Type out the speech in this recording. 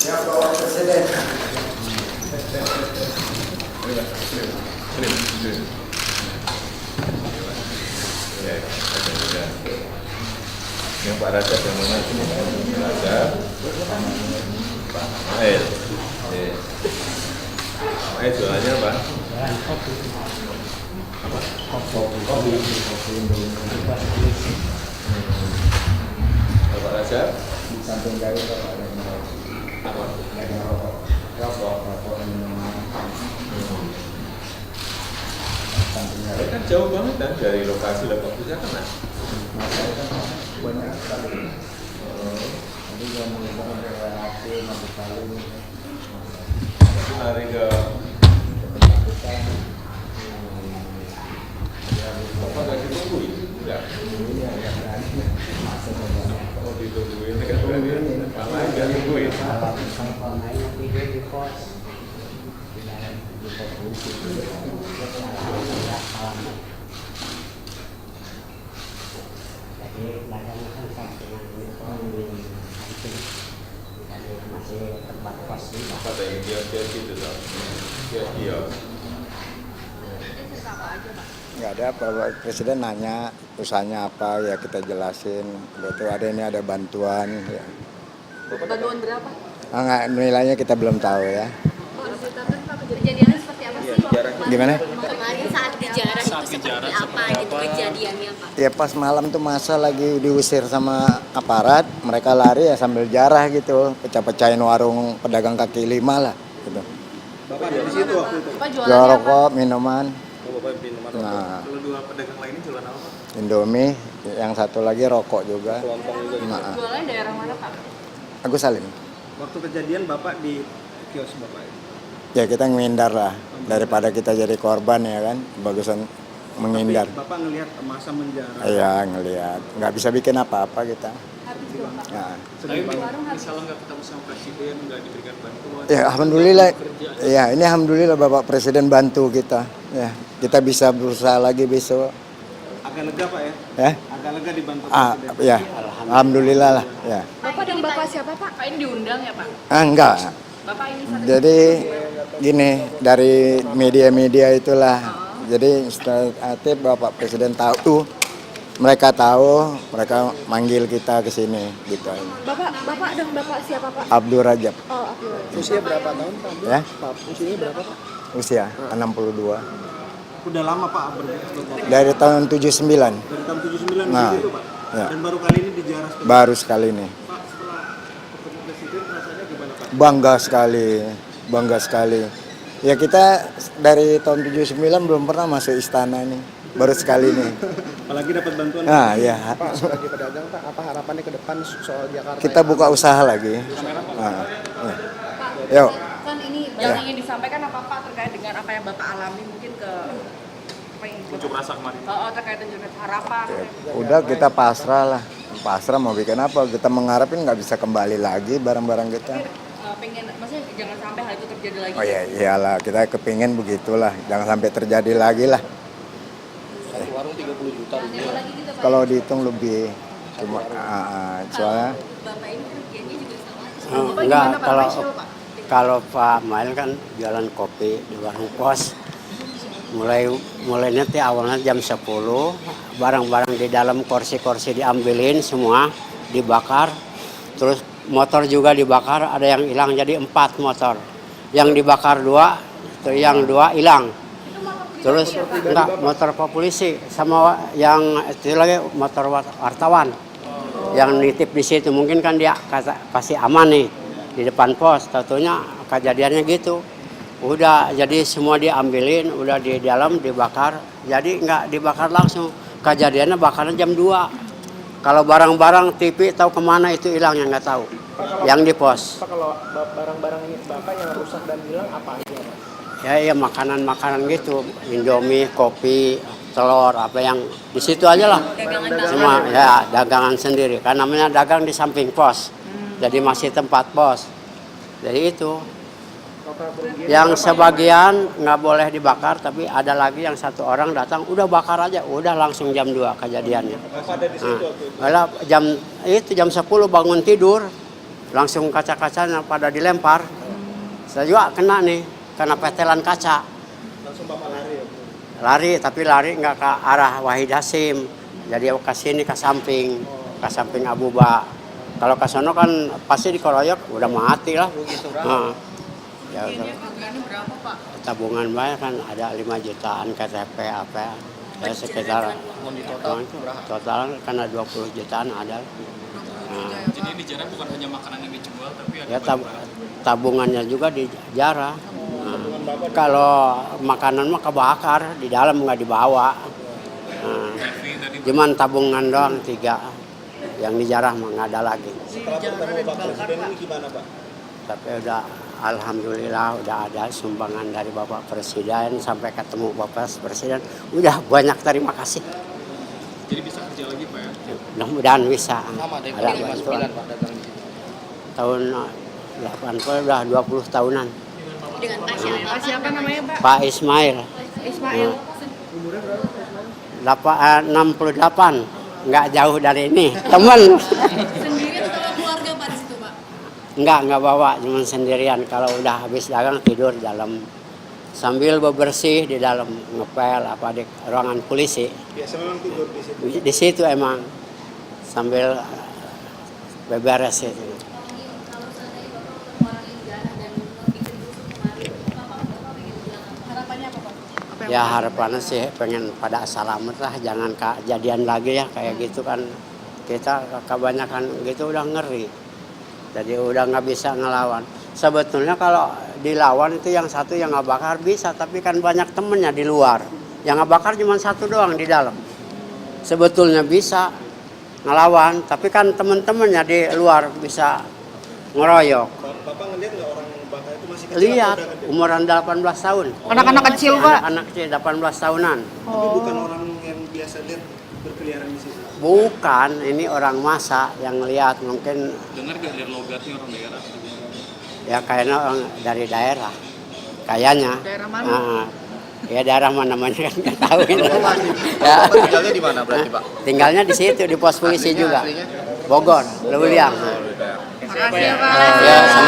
Ya, Bapak Presiden. Yang Pak Rajab yang mana sini? Pak Rajab, Pak Mail. Pak Mail jualannya apa? Kopi. Pak Rajab? Di samping dari Bapak ada Apa? rokok minuman. Sampingnya Ini kan jauh banget kan dari lokasi kan kan? saya kan banyak sekali. Jadi yang menghubungkan ke WHP, Mabes Salim, Lari ke kita Bapak nggak ditungguin? Enggak. ini agak berani. Masa banyak. Oh ditungguin, nggak berani. Lama nggak ditungguin. Kalau mainnya tidur di pos, Di provinsi. jadi dagang kan sampingan itu, jadi masih tempat kos di Apa ada yang kios-kios gitu toh? Kios-kios. Nggak ada, Bapak Presiden nanya usahanya apa, ya kita jelasin. Betul ada ini ada bantuan. Ya. Bantuan berapa? Nggak, nilainya kita belum tahu ya. Pak, harus ditetapkan Pak, kejadiannya seperti apa sih? Gimana? Kemarin saat dijarah itu seperti apa gitu kejadiannya Pak? Ya pas malam tuh masa lagi diusir sama aparat, mereka lari ya sambil jarah gitu, pecah-pecahin warung pedagang kaki lima lah gitu. Bapak ada di situ waktu itu. Pak Jual jualannya apa? rokok, minuman, Oh, Bapak minuman rokok. nah Kalau dua pedagang lainnya jualan apa, Pak? Indomie, yang satu lagi rokok juga. Kelompok juga gitu. Nah, Jualannya daerah mana Pak? Agus Salim. Waktu kejadian Bapak di kios Bapak itu. Ya kita menghindar lah daripada kita jadi korban ya kan, bagusan menghindar. Tapi Bapak ngelihat masa menjarah. Iya ngelihat, nggak bisa bikin apa-apa kita. Habis Bapak. Nah, Sedih banget. Misalnya nggak ketemu sama presiden, nggak diberikan bantuan. ya alhamdulillah. Ya ini alhamdulillah Bapak Presiden bantu kita. Ya kita bisa berusaha lagi besok. Agak lega Pak ya? Ya, Agak lega dibantu ah, presiden. ya, alhamdulillah lah. Ya, Bapak dan Bapak siapa Pak? Pak ini diundang ya Pak? enggak. Bapak ini satu. Jadi gini dari media-media itulah. Jadi setelah Bapak Presiden tahu, mereka manggil kita ke sini gitu. Bapak dan Bapak siapa Pak? Abdul Rajab, Oh, Abdul. Usia berapa tahun Pak? ya, Pak, usianya berapa Pak? usia 62. Udah lama Pak bergabung. Dari tahun 79, Dari tahun 79 Nah, gitu Pak. ya. Dan baru kali ini dijarah seperti baru sekali ini. Pak, setelah ketemu presiden rasanya gimana Pak? Bangga sekali. Ya kita dari tahun 79 belum pernah masuk istana nih, baru sekali ini. Apalagi dapat bantuan. Nah ya, Pak, sebagai pedagang Pak, apa harapannya ke depan soal Jakarta? kita buka usaha lagi. Nah, yuk. Kan ini yang ingin disampaikan apa Pak terkait dengan apa yang Bapak alami mungkin ke apa yang Unjuk rasa kemarin. terkait dengan harapan. Udah kita pasrah lah, pasrah mau bikin apa? Kita mengharapin nggak bisa kembali lagi barang-barang kita. Pengen, maksudnya jangan sampai hal itu terjadi lagi. Oh ya iyalah, kita kepingin begitulah, jangan sampai terjadi lagi lah. Satu warung 30 juta rupiah. Lagi gitu Pak. Kalau dihitung lebih, cuma soalnya Bapak ini kerjanya juga sama. Oh, enggak, kalau Pak Mail kan jualan kopi di warung pos. Mulainya awalnya jam 10, barang-barang di dalam kursi-kursi diambilin semua, dibakar. Terus motor juga dibakar, ada yang hilang jadi 4 motor. Yang dibakar 2, yang 2 hilang. Terus enggak, motor polisi sama yang itu lagi motor wartawan. Yang nitip di situ mungkin kan dia pasti aman nih di depan pos, tentunya kejadiannya gitu. Udah jadi semua diambilin, udah di dalam dibakar. Jadi nggak dibakar langsung. Kejadiannya bakarnya jam 2. Kalau barang-barang TV tahu kemana itu hilangnya nggak tahu. Yang di pos. Pak, kalau barang-barang Bapak yang rusak dan hilang apa aja Pak? Ya makanan-makanan gitu, Indomie, kopi, telur, apa yang di situ aja lah. Semua ya dagangan sendiri. Kan namanya dagang di samping pos. Jadi masih tempat pos. Jadi itu. Yang sebagian nggak boleh dibakar, tapi ada lagi yang satu orang datang, udah bakar aja, udah langsung jam 2 kejadiannya. Bapak ada di situ waktu itu? Jam 10 bangun tidur, langsung kaca-kacanya pada dilempar. Saya juga kena nih, karena petelan kaca. Langsung bapak lari ya? Lari, tapi lari nggak ke arah Wahid Hasim. Jadi ke sini ke samping Abuba. Kalau ke sono kan pasti dikeroyok, udah mati lah. Nah, ya, Harganya berapa Pak? tabungan banyak kan ada 5 jutaan KTP apa ya sekitar total karena 20 jutaan ada. Nah, Jadi di jarah bukan hanya makanan yang dijual, tapi ada ya tabungannya juga dijarah. Nah, kalau makanan mah kebakar, di dalam nggak dibawa. Nah, cuman tabungan doang 3, yang dijarah mah nggak ada lagi. Setelah bertemu Pak Presiden ini gimana Pak? Tapi udah alhamdulillah udah ada sumbangan dari Bapak Presiden sampai ketemu Bapak Presiden. Udah banyak terima kasih. jadi bisa kerja lagi Pak ya. Mudah-mudahan bisa. Lama dari Ada 59 bantuan. Pak datang di sini. Tahun 80 udah 20 tahunan. Dengan Pak siapa? Pak siapa namanya Pak? Pak Ismail. Ismail. 68, nggak jauh dari ini. Temen. Sendiri atau sama keluarga Pak di situ Pak? Nggak bawa, cuma sendirian. Kalau udah habis dagang tidur dalam sambil bebersih di dalam ngepel apa di ruangan polisi. Biasa memang tidur di situ. Di situ emang sambil beberes itu. Harapannya apa Pak? Ya harapannya sih pengen pada selamat lah, jangan kejadian lagi ya kayak gitu kan. Kita kebanyakan gitu udah ngeri. Jadi udah nggak bisa ngelawan. Sebetulnya kalau dilawan itu yang satu yang nggak bakar bisa, tapi kan banyak temennya di luar. Yang nggak bakar cuma satu doang di dalam. Sebetulnya bisa ngelawan, tapi kan temen-temennya di luar bisa ngeroyok. Bapak ngeliat nggak orang bakar itu masih kecil? Lihat, atau udah gede? umuran 18 tahun. Anak-anak kecil Pak? Anak kecil 18 tahunan. Tapi bukan orang yang biasa lihat berkeliaran di situ. Bukan, ini orang masa yang lihat mungkin Dengar gak dari logatnya orang daerah? ya kayaknya orang dari daerah. Kayaknya. Daerah mana? Ya daerah mana namanya kan nggak tahu ini. Ya. Bapak tinggalnya di mana berarti Pak? Tinggalnya di situ di pos polisi juga. Aslinya? Bogor, Leuliang. Makasih ya Pak. Ya, sama